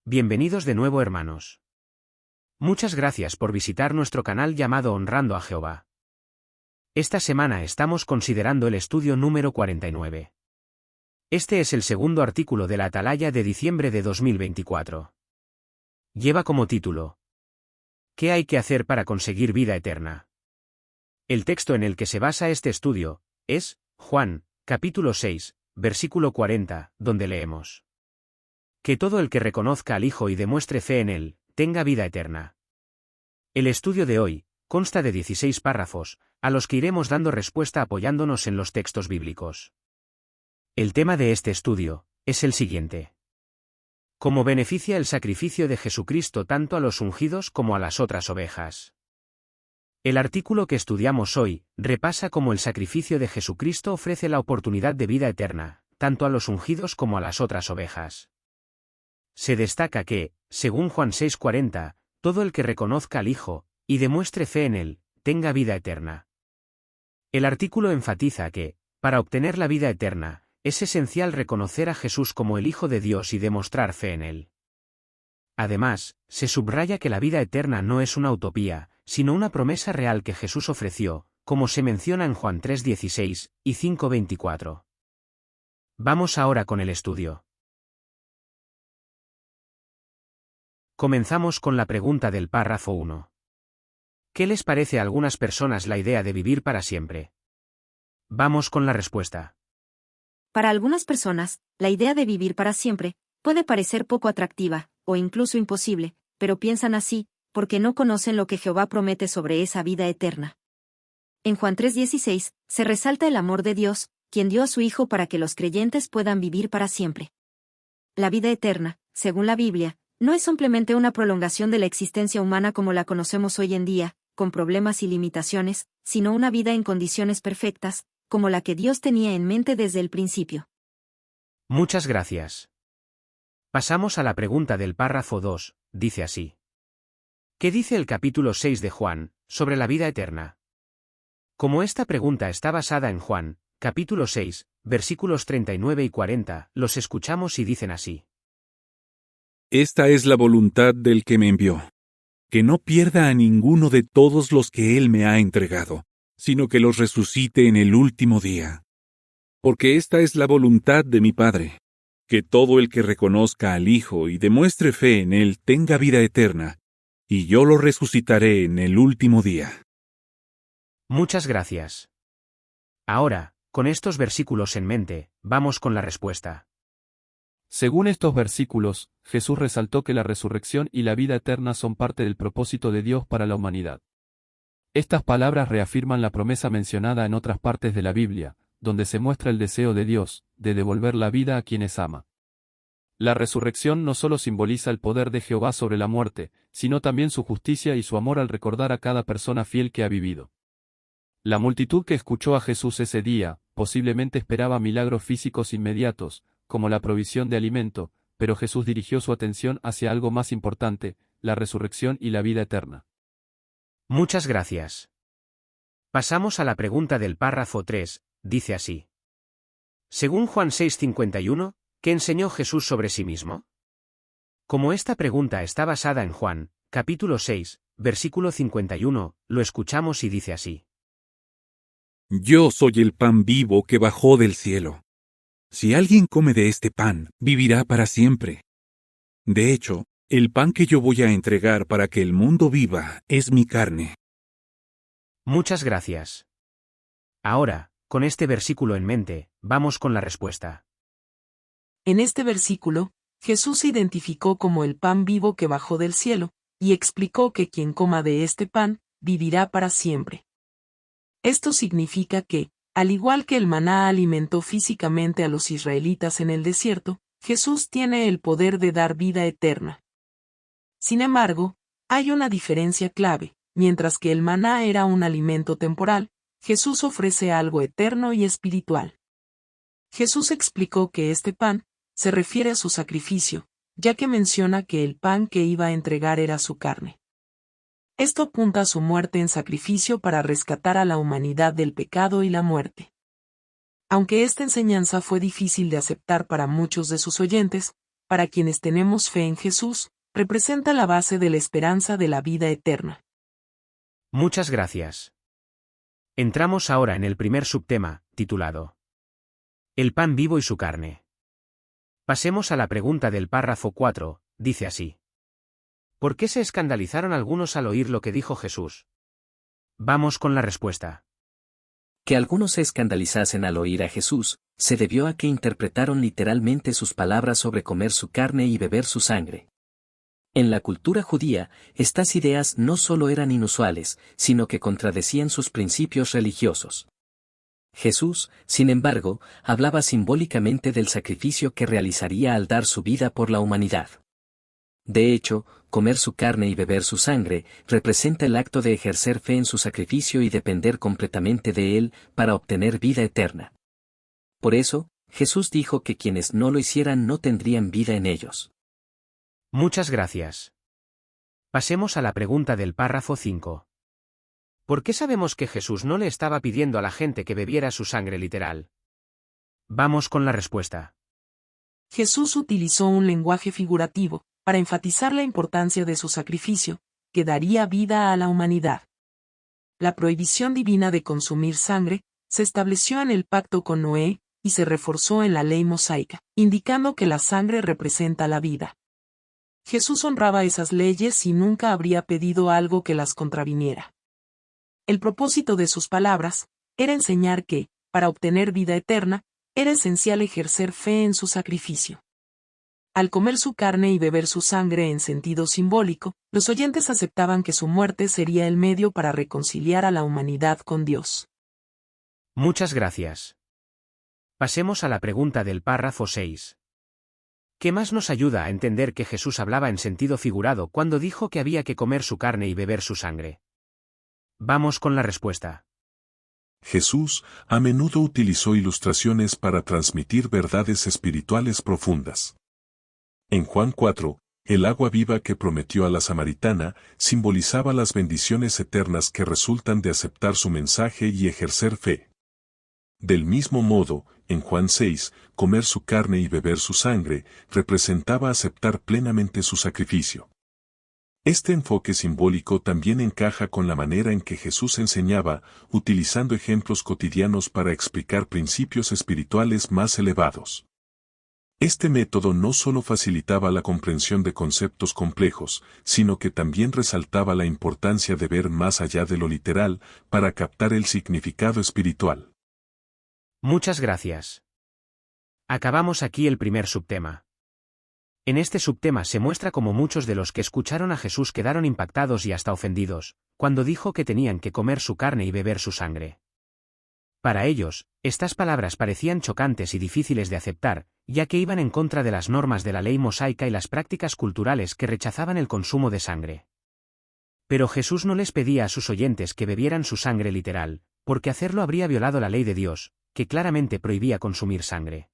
Bienvenidos de nuevo, hermanos. Muchas gracias por visitar nuestro canal llamado Honrando a Jehová. Esta semana estamos considerando el estudio número 49. Este es el segundo artículo de la Atalaya de diciembre de 2024. Lleva como título: ¿Qué hay que hacer para conseguir vida eterna? El texto en el que se basa este estudio es Juan, capítulo 6, versículo 40, donde leemos: Que todo el que reconozca al Hijo y demuestre fe en Él, tenga vida eterna. El estudio de hoy consta de 16 párrafos, a los que iremos dando respuesta apoyándonos en los textos bíblicos. El tema de este estudio es el siguiente: ¿Cómo beneficia el sacrificio de Jesucristo tanto a los ungidos como a las otras ovejas? El artículo que estudiamos hoy repasa cómo el sacrificio de Jesucristo ofrece la oportunidad de vida eterna, tanto a los ungidos como a las otras ovejas. Se destaca que, según Juan 6:40, todo el que reconozca al Hijo y demuestre fe en Él, tenga vida eterna. El artículo enfatiza que, para obtener la vida eterna, es esencial reconocer a Jesús como el Hijo de Dios y demostrar fe en Él. Además, se subraya que la vida eterna no es una utopía, sino una promesa real que Jesús ofreció, como se menciona en Juan 3:16 y 5:24. Vamos ahora con el estudio. Comenzamos con la pregunta del párrafo 1. ¿Qué les parece a algunas personas la idea de vivir para siempre? Vamos con la respuesta. Para algunas personas, la idea de vivir para siempre puede parecer poco atractiva, o incluso imposible, pero piensan así, porque no conocen lo que Jehová promete sobre esa vida eterna. En Juan 3:16, se resalta el amor de Dios, quien dio a su Hijo para que los creyentes puedan vivir para siempre. La vida eterna, según la Biblia, no es simplemente una prolongación de la existencia humana como la conocemos hoy en día, con problemas y limitaciones, sino una vida en condiciones perfectas, como la que Dios tenía en mente desde el principio. Muchas gracias. Pasamos a la pregunta del párrafo 2, dice así: ¿Qué dice el capítulo 6 de Juan sobre la vida eterna? Como esta pregunta está basada en Juan, capítulo 6, versículos 39 y 40, los escuchamos y dicen así: Esta es la voluntad del que me envió, que no pierda a ninguno de todos los que él me ha entregado, sino que los resucite en el último día. Porque esta es la voluntad de mi Padre, que todo el que reconozca al Hijo y demuestre fe en él tenga vida eterna, y yo lo resucitaré en el último día. Muchas gracias. Ahora, con estos versículos en mente, vamos con la respuesta. Según estos versículos, Jesús resaltó que la resurrección y la vida eterna son parte del propósito de Dios para la humanidad. Estas palabras reafirman la promesa mencionada en otras partes de la Biblia, donde se muestra el deseo de Dios, de devolver la vida a quienes ama. La resurrección no solo simboliza el poder de Jehová sobre la muerte, sino también su justicia y su amor al recordar a cada persona fiel que ha vivido. La multitud que escuchó a Jesús ese día, posiblemente esperaba milagros físicos inmediatos, como la provisión de alimento, pero Jesús dirigió su atención hacia algo más importante, la resurrección y la vida eterna. Muchas gracias. Pasamos a la pregunta del párrafo 3, dice así: Según Juan 6:51, ¿qué enseñó Jesús sobre sí mismo? Como esta pregunta está basada en Juan, capítulo 6, versículo 51, lo escuchamos y dice así: Yo soy el pan vivo que bajó del cielo. Si alguien come de este pan, vivirá para siempre. De hecho, el pan que yo voy a entregar para que el mundo viva es mi carne. Muchas gracias. Ahora, con este versículo en mente, vamos con la respuesta. En este versículo, Jesús se identificó como el pan vivo que bajó del cielo, y explicó que quien coma de este pan, vivirá para siempre. Esto significa que, al igual que el maná alimentó físicamente a los israelitas en el desierto, Jesús tiene el poder de dar vida eterna. Sin embargo, hay una diferencia clave: mientras que el maná era un alimento temporal, Jesús ofrece algo eterno y espiritual. Jesús explicó que este pan se refiere a su sacrificio, ya que menciona que el pan que iba a entregar era su carne. Esto apunta a su muerte en sacrificio para rescatar a la humanidad del pecado y la muerte. Aunque esta enseñanza fue difícil de aceptar para muchos de sus oyentes, para quienes tenemos fe en Jesús, representa la base de la esperanza de la vida eterna. Muchas gracias. Entramos ahora en el primer subtema, titulado El pan vivo y su carne. Pasemos a la pregunta del párrafo 4, dice así. ¿Por qué se escandalizaron algunos al oír lo que dijo Jesús? Vamos con la respuesta. Que algunos se escandalizasen al oír a Jesús, se debió a que interpretaron literalmente sus palabras sobre comer su carne y beber su sangre. En la cultura judía, estas ideas no solo eran inusuales, sino que contradecían sus principios religiosos. Jesús, sin embargo, hablaba simbólicamente del sacrificio que realizaría al dar su vida por la humanidad. De hecho, comer su carne y beber su sangre representa el acto de ejercer fe en su sacrificio y depender completamente de él para obtener vida eterna. Por eso, Jesús dijo que quienes no lo hicieran no tendrían vida en ellos. Muchas gracias. Pasemos a la pregunta del párrafo 5. ¿Por qué sabemos que Jesús no le estaba pidiendo a la gente que bebiera su sangre literal? Vamos con la respuesta. Jesús utilizó un lenguaje figurativo, para enfatizar la importancia de su sacrificio, que daría vida a la humanidad. La prohibición divina de consumir sangre se estableció en el pacto con Noé y se reforzó en la ley mosaica, indicando que la sangre representa la vida. Jesús honraba esas leyes y nunca habría pedido algo que las contraviniera. El propósito de sus palabras era enseñar que, para obtener vida eterna, era esencial ejercer fe en su sacrificio. Al comer su carne y beber su sangre en sentido simbólico, los oyentes aceptaban que su muerte sería el medio para reconciliar a la humanidad con Dios. Muchas gracias. Pasemos a la pregunta del párrafo 6. ¿Qué más nos ayuda a entender que Jesús hablaba en sentido figurado cuando dijo que había que comer su carne y beber su sangre? Vamos con la respuesta. Jesús a menudo utilizó ilustraciones para transmitir verdades espirituales profundas. En Juan 4, el agua viva que prometió a la samaritana simbolizaba las bendiciones eternas que resultan de aceptar su mensaje y ejercer fe. Del mismo modo, en Juan 6, comer su carne y beber su sangre representaba aceptar plenamente su sacrificio. Este enfoque simbólico también encaja con la manera en que Jesús enseñaba, utilizando ejemplos cotidianos para explicar principios espirituales más elevados. Este método no solo facilitaba la comprensión de conceptos complejos, sino que también resaltaba la importancia de ver más allá de lo literal para captar el significado espiritual. Muchas gracias. Acabamos aquí el primer subtema. En este subtema se muestra cómo muchos de los que escucharon a Jesús quedaron impactados y hasta ofendidos, cuando dijo que tenían que comer su carne y beber su sangre. Para ellos, estas palabras parecían chocantes y difíciles de aceptar, ya que iban en contra de las normas de la ley mosaica y las prácticas culturales que rechazaban el consumo de sangre. Pero Jesús no les pedía a sus oyentes que bebieran su sangre literal, porque hacerlo habría violado la ley de Dios, que claramente prohibía consumir sangre.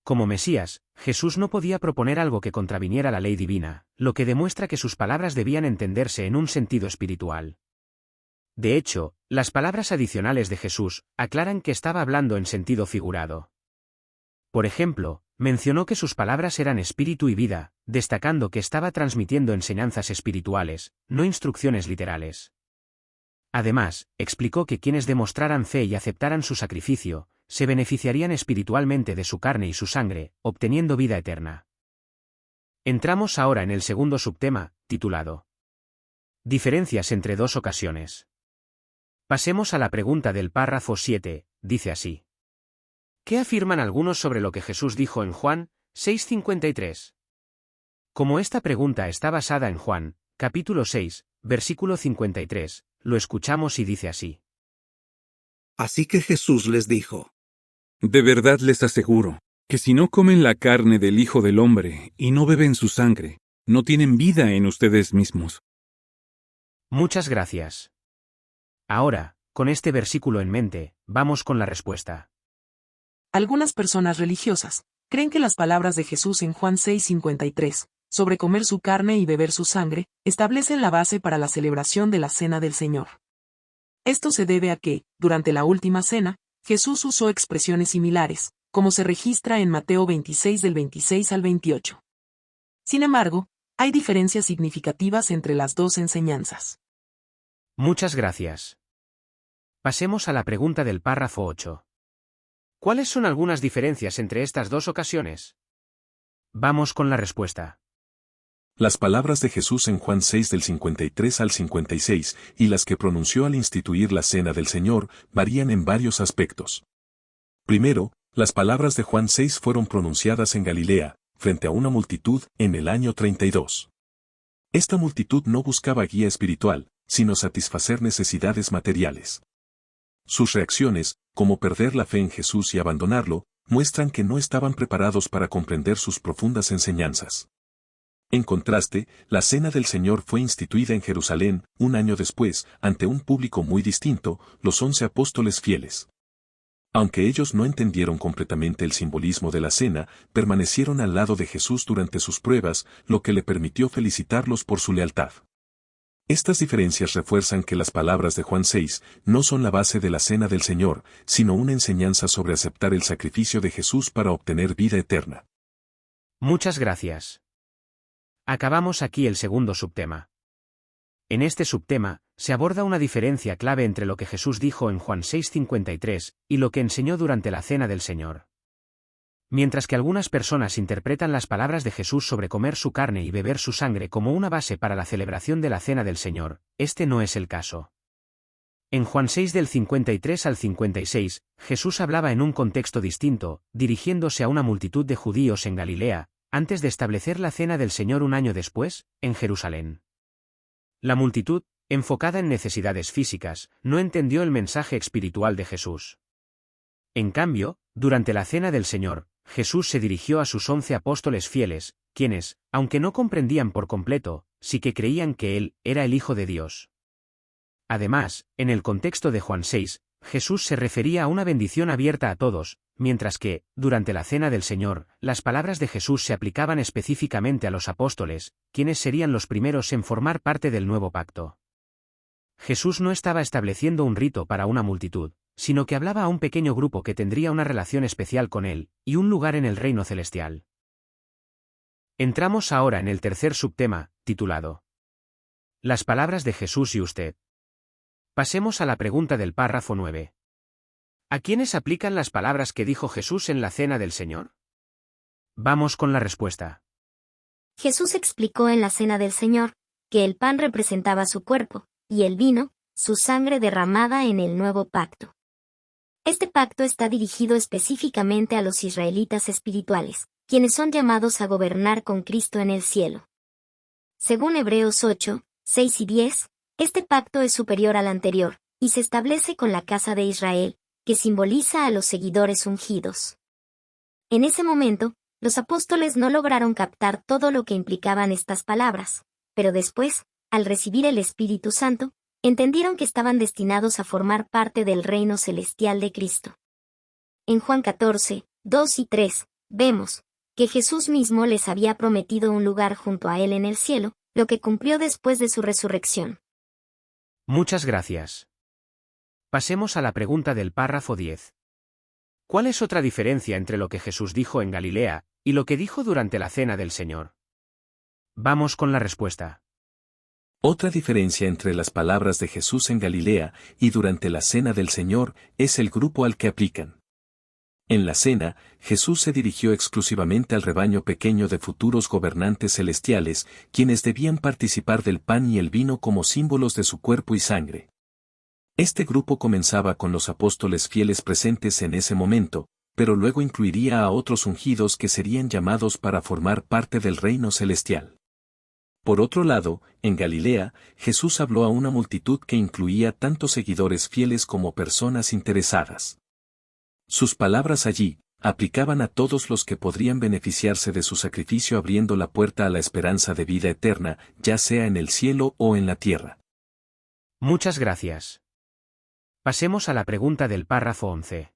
Como Mesías, Jesús no podía proponer algo que contraviniera la ley divina, lo que demuestra que sus palabras debían entenderse en un sentido espiritual. De hecho, las palabras adicionales de Jesús aclaran que estaba hablando en sentido figurado. Por ejemplo, mencionó que sus palabras eran espíritu y vida, destacando que estaba transmitiendo enseñanzas espirituales, no instrucciones literales. Además, explicó que quienes demostraran fe y aceptaran su sacrificio, se beneficiarían espiritualmente de su carne y su sangre, obteniendo vida eterna. Entramos ahora en el segundo subtema, titulado Diferencias entre dos ocasiones. Pasemos a la pregunta del párrafo 7, dice así. ¿Qué afirman algunos sobre lo que Jesús dijo en Juan 6:53? Como esta pregunta está basada en Juan, capítulo 6, versículo 53, lo escuchamos y dice así. Así que Jesús les dijo: De verdad les aseguro, que si no comen la carne del Hijo del Hombre y no beben su sangre, no tienen vida en ustedes mismos. Muchas gracias. Ahora, con este versículo en mente, vamos con la respuesta. Algunas personas religiosas creen que las palabras de Jesús en Juan 6:53, sobre comer su carne y beber su sangre, establecen la base para la celebración de la Cena del Señor. Esto se debe a que, durante la última cena, Jesús usó expresiones similares, como se registra en Mateo 26 del 26 al 28. Sin embargo, hay diferencias significativas entre las dos enseñanzas. Muchas gracias. Pasemos a la pregunta del párrafo 8. ¿Cuáles son algunas diferencias entre estas dos ocasiones? Vamos con la respuesta. Las palabras de Jesús en Juan 6 del 53 al 56 y las que pronunció al instituir la Cena del Señor varían en varios aspectos. Primero, las palabras de Juan 6 fueron pronunciadas en Galilea, frente a una multitud, en el año 32. Esta multitud no buscaba guía espiritual, sino satisfacer necesidades materiales. Sus reacciones, como perder la fe en Jesús y abandonarlo, muestran que no estaban preparados para comprender sus profundas enseñanzas. En contraste, la Cena del Señor fue instituida en Jerusalén, un año después, ante un público muy distinto, los 11 apóstoles fieles. Aunque ellos no entendieron completamente el simbolismo de la cena, permanecieron al lado de Jesús durante sus pruebas, lo que le permitió felicitarlos por su lealtad. Estas diferencias refuerzan que las palabras de Juan 6 no son la base de la Cena del Señor, sino una enseñanza sobre aceptar el sacrificio de Jesús para obtener vida eterna. Muchas gracias. Acabamos aquí el segundo subtema. En este subtema, se aborda una diferencia clave entre lo que Jesús dijo en Juan 6:53 y lo que enseñó durante la Cena del Señor. Mientras que algunas personas interpretan las palabras de Jesús sobre comer su carne y beber su sangre como una base para la celebración de la Cena del Señor, este no es el caso. En Juan 6 del 53 al 56, Jesús hablaba en un contexto distinto, dirigiéndose a una multitud de judíos en Galilea, antes de establecer la Cena del Señor un año después, en Jerusalén. La multitud, enfocada en necesidades físicas, no entendió el mensaje espiritual de Jesús. En cambio, durante la Cena del Señor, Jesús se dirigió a sus 11 apóstoles fieles, quienes, aunque no comprendían por completo, sí que creían que Él era el Hijo de Dios. Además, en el contexto de Juan 6, Jesús se refería a una bendición abierta a todos, mientras que, durante la Cena del Señor, las palabras de Jesús se aplicaban específicamente a los apóstoles, quienes serían los primeros en formar parte del nuevo pacto. Jesús no estaba estableciendo un rito para una multitud, sino que hablaba a un pequeño grupo que tendría una relación especial con Él, y un lugar en el reino celestial. Entramos ahora en el tercer subtema, titulado Las palabras de Jesús y usted. Pasemos a la pregunta del párrafo 9. ¿A quiénes aplican las palabras que dijo Jesús en la Cena del Señor? Vamos con la respuesta. Jesús explicó en la Cena del Señor que el pan representaba su cuerpo, y el vino, su sangre derramada en el nuevo pacto. Este pacto está dirigido específicamente a los israelitas espirituales, quienes son llamados a gobernar con Cristo en el cielo. Según Hebreos 8, 6 y 10, este pacto es superior al anterior, y se establece con la casa de Israel, que simboliza a los seguidores ungidos. En ese momento, los apóstoles no lograron captar todo lo que implicaban estas palabras, pero después, al recibir el Espíritu Santo, entendieron que estaban destinados a formar parte del reino celestial de Cristo. En Juan 14, 2 y 3, vemos que Jesús mismo les había prometido un lugar junto a Él en el cielo, lo que cumplió después de su resurrección. Muchas gracias. Pasemos a la pregunta del párrafo 10. ¿Cuál es otra diferencia entre lo que Jesús dijo en Galilea y lo que dijo durante la Cena del Señor? Vamos con la respuesta. Otra diferencia entre las palabras de Jesús en Galilea y durante la Cena del Señor es el grupo al que aplican. En la cena, Jesús se dirigió exclusivamente al rebaño pequeño de futuros gobernantes celestiales, quienes debían participar del pan y el vino como símbolos de su cuerpo y sangre. Este grupo comenzaba con los apóstoles fieles presentes en ese momento, pero luego incluiría a otros ungidos que serían llamados para formar parte del reino celestial. Por otro lado, en Galilea, Jesús habló a una multitud que incluía tanto seguidores fieles como personas interesadas. Sus palabras allí aplicaban a todos los que podrían beneficiarse de su sacrificio, abriendo la puerta a la esperanza de vida eterna, ya sea en el cielo o en la tierra. Muchas gracias. Pasemos a la pregunta del párrafo 11.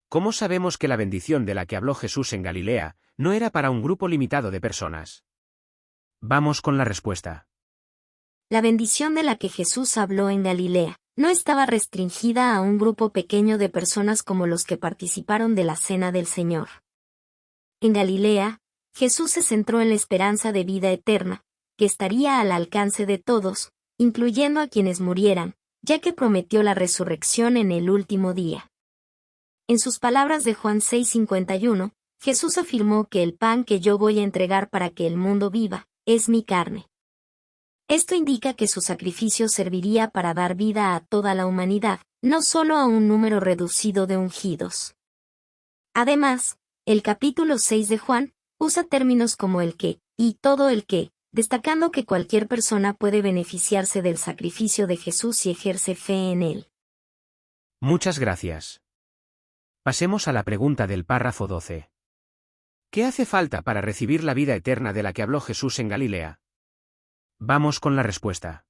¿Cómo sabemos que la bendición de la que habló Jesús en Galilea no era para un grupo limitado de personas? Vamos con la respuesta. La bendición de la que Jesús habló en Galilea, no estaba restringida a un grupo pequeño de personas como los que participaron de la Cena del Señor. En Galilea, Jesús se centró en la esperanza de vida eterna, que estaría al alcance de todos, incluyendo a quienes murieran, ya que prometió la resurrección en el último día. En sus palabras de Juan 6:51, Jesús afirmó que el pan que yo voy a entregar para que el mundo viva, es mi carne. Esto indica que su sacrificio serviría para dar vida a toda la humanidad, no solo a un número reducido de ungidos. Además, el capítulo 6 de Juan usa términos como el que, y todo el que, destacando que cualquier persona puede beneficiarse del sacrificio de Jesús si ejerce fe en él. Muchas gracias. Pasemos a la pregunta del párrafo 12. ¿Qué hace falta para recibir la vida eterna de la que habló Jesús en Galilea? Vamos con la respuesta.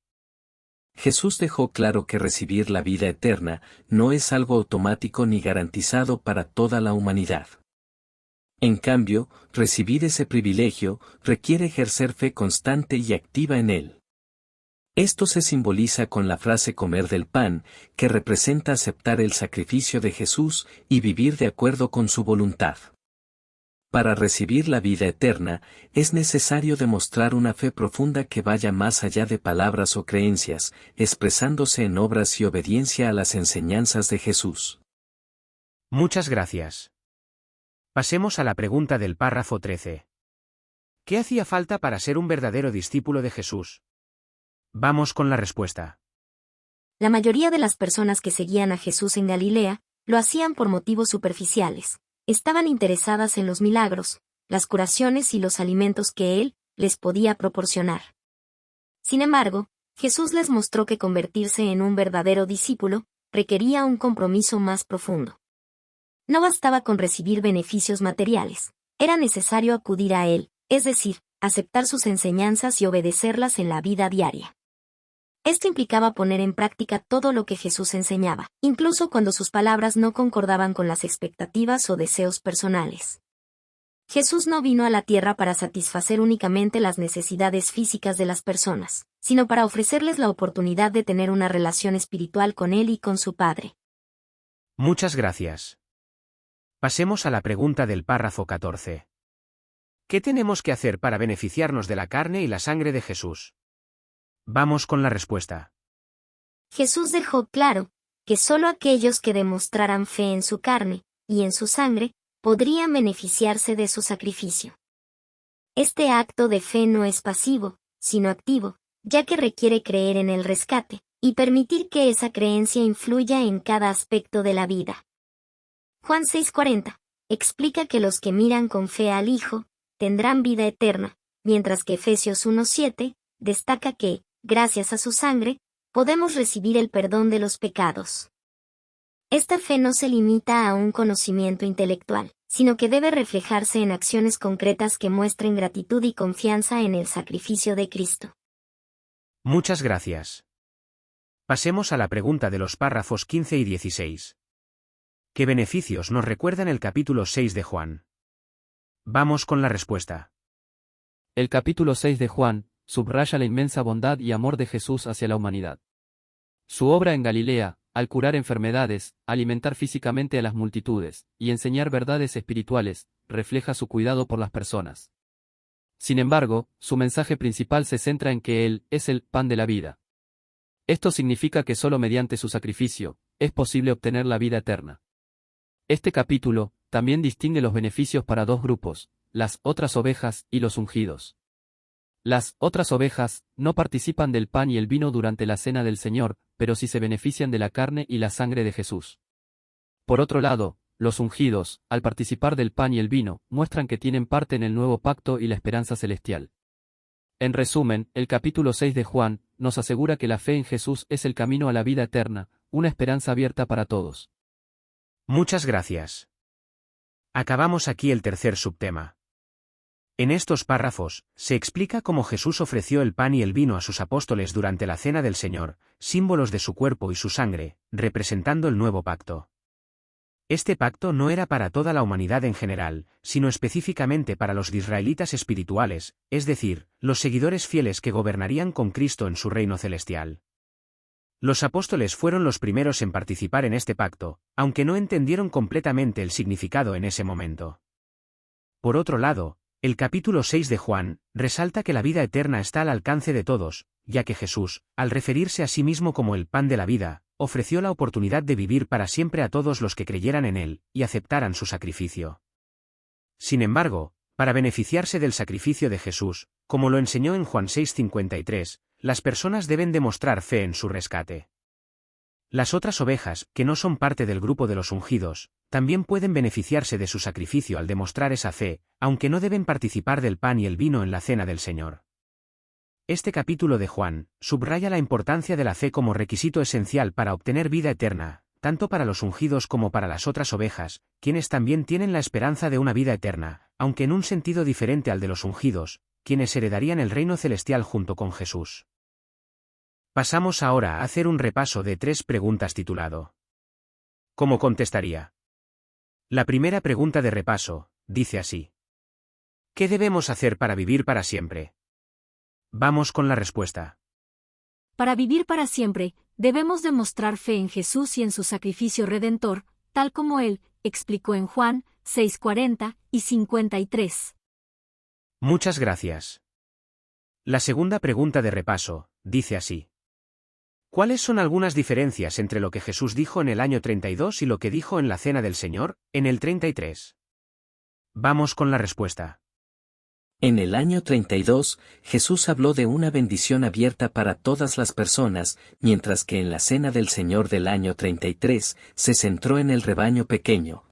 Jesús dejó claro que recibir la vida eterna no es algo automático ni garantizado para toda la humanidad. En cambio, recibir ese privilegio requiere ejercer fe constante y activa en él. Esto se simboliza con la frase comer del pan, que representa aceptar el sacrificio de Jesús y vivir de acuerdo con su voluntad. Para recibir la vida eterna, es necesario demostrar una fe profunda que vaya más allá de palabras o creencias, expresándose en obras y obediencia a las enseñanzas de Jesús. Muchas gracias. Pasemos a la pregunta del párrafo 13. ¿Qué hacía falta para ser un verdadero discípulo de Jesús? Vamos con la respuesta. La mayoría de las personas que seguían a Jesús en Galilea, lo hacían por motivos superficiales. Estaban interesadas en los milagros, las curaciones y los alimentos que Él les podía proporcionar. Sin embargo, Jesús les mostró que convertirse en un verdadero discípulo requería un compromiso más profundo. No bastaba con recibir beneficios materiales, era necesario acudir a Él, es decir, aceptar sus enseñanzas y obedecerlas en la vida diaria. Esto implicaba poner en práctica todo lo que Jesús enseñaba, incluso cuando sus palabras no concordaban con las expectativas o deseos personales. Jesús no vino a la tierra para satisfacer únicamente las necesidades físicas de las personas, sino para ofrecerles la oportunidad de tener una relación espiritual con Él y con su Padre. Muchas gracias. Pasemos a la pregunta del párrafo 14. ¿Qué tenemos que hacer para beneficiarnos de la carne y la sangre de Jesús? Vamos con la respuesta. Jesús dejó claro que solo aquellos que demostraran fe en su carne y en su sangre podrían beneficiarse de su sacrificio. Este acto de fe no es pasivo, sino activo, ya que requiere creer en el rescate y permitir que esa creencia influya en cada aspecto de la vida. Juan 6:40 explica que los que miran con fe al Hijo tendrán vida eterna, mientras que Efesios 1:7 destaca que, gracias a su sangre, podemos recibir el perdón de los pecados. Esta fe no se limita a un conocimiento intelectual, sino que debe reflejarse en acciones concretas que muestren gratitud y confianza en el sacrificio de Cristo. Muchas gracias. Pasemos a la pregunta de los párrafos 15 y 16. ¿Qué beneficios nos recuerdan el capítulo 6 de Juan? Vamos con la respuesta. El capítulo 6 de Juan subraya la inmensa bondad y amor de Jesús hacia la humanidad. Su obra en Galilea, al curar enfermedades, alimentar físicamente a las multitudes, y enseñar verdades espirituales, refleja su cuidado por las personas. Sin embargo, su mensaje principal se centra en que Él es el pan de la vida. Esto significa que solo mediante su sacrificio, es posible obtener la vida eterna. Este capítulo también distingue los beneficios para dos grupos, las otras ovejas y los ungidos. Las otras ovejas no participan del pan y el vino durante la cena del Señor, pero sí se benefician de la carne y la sangre de Jesús. Por otro lado, los ungidos, al participar del pan y el vino, muestran que tienen parte en el nuevo pacto y la esperanza celestial. En resumen, el capítulo 6 de Juan nos asegura que la fe en Jesús es el camino a la vida eterna, una esperanza abierta para todos. Muchas gracias. Acabamos aquí el tercer subtema. En estos párrafos, se explica cómo Jesús ofreció el pan y el vino a sus apóstoles durante la Cena del Señor, símbolos de su cuerpo y su sangre, representando el nuevo pacto. Este pacto no era para toda la humanidad en general, sino específicamente para los israelitas espirituales, es decir, los seguidores fieles que gobernarían con Cristo en su reino celestial. Los apóstoles fueron los primeros en participar en este pacto, aunque no entendieron completamente el significado en ese momento. Por otro lado, el capítulo 6 de Juan resalta que la vida eterna está al alcance de todos, ya que Jesús, al referirse a sí mismo como el pan de la vida, ofreció la oportunidad de vivir para siempre a todos los que creyeran en él y aceptaran su sacrificio. Sin embargo, para beneficiarse del sacrificio de Jesús, como lo enseñó en Juan 6:53, las personas deben demostrar fe en su rescate. Las otras ovejas, que no son parte del grupo de los ungidos, también pueden beneficiarse de su sacrificio al demostrar esa fe, aunque no deben participar del pan y el vino en la cena del Señor. Este capítulo de Juan subraya la importancia de la fe como requisito esencial para obtener vida eterna, tanto para los ungidos como para las otras ovejas, quienes también tienen la esperanza de una vida eterna, aunque en un sentido diferente al de los ungidos, quienes heredarían el reino celestial junto con Jesús. Pasamos ahora a hacer un repaso de 3 preguntas titulado ¿Cómo contestaría? La primera pregunta de repaso dice así: ¿qué debemos hacer para vivir para siempre? Vamos con la respuesta. Para vivir para siempre, debemos demostrar fe en Jesús y en su sacrificio redentor, tal como él explicó en Juan 6:40 y 53. Muchas gracias. La segunda pregunta de repaso dice así: ¿cuáles son algunas diferencias entre lo que Jesús dijo en el año 32 y lo que dijo en la Cena del Señor, en el 33? Vamos con la respuesta. En el año 32, Jesús habló de una bendición abierta para todas las personas, mientras que en la Cena del Señor del año 33, se centró en el rebaño pequeño,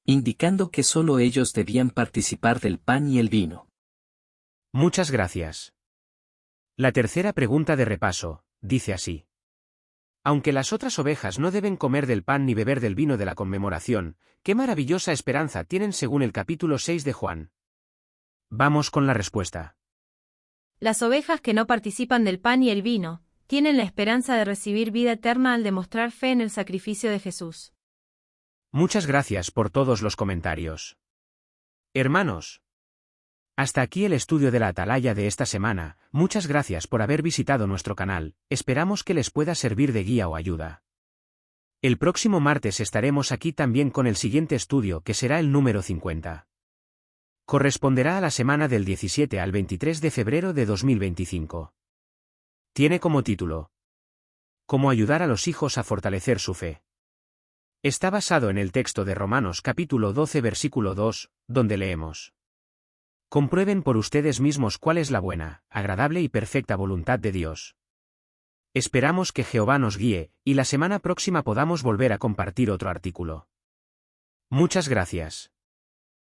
indicando que solo ellos debían participar del pan y el vino. Muchas gracias. La tercera pregunta de repaso dice así: aunque las otras ovejas no deben comer del pan ni beber del vino de la conmemoración, ¿qué maravillosa esperanza tienen según el capítulo 6 de Juan? Vamos con la respuesta. Las ovejas que no participan del pan y el vino, tienen la esperanza de recibir vida eterna al demostrar fe en el sacrificio de Jesús. Muchas gracias por todos los comentarios. Hermanos, hasta aquí el estudio de la Atalaya de esta semana. Muchas gracias por haber visitado nuestro canal, esperamos que les pueda servir de guía o ayuda. El próximo martes estaremos aquí también con el siguiente estudio, que será el número 50. Corresponderá a la semana del 17 al 23 de febrero de 2025. Tiene como título: ¿Cómo ayudar a los hijos a fortalecer su fe? Está basado en el texto de Romanos capítulo 12 versículo 2, donde leemos: comprueben por ustedes mismos cuál es la buena, agradable y perfecta voluntad de Dios. Esperamos que Jehová nos guíe, y la semana próxima podamos volver a compartir otro artículo. Muchas gracias.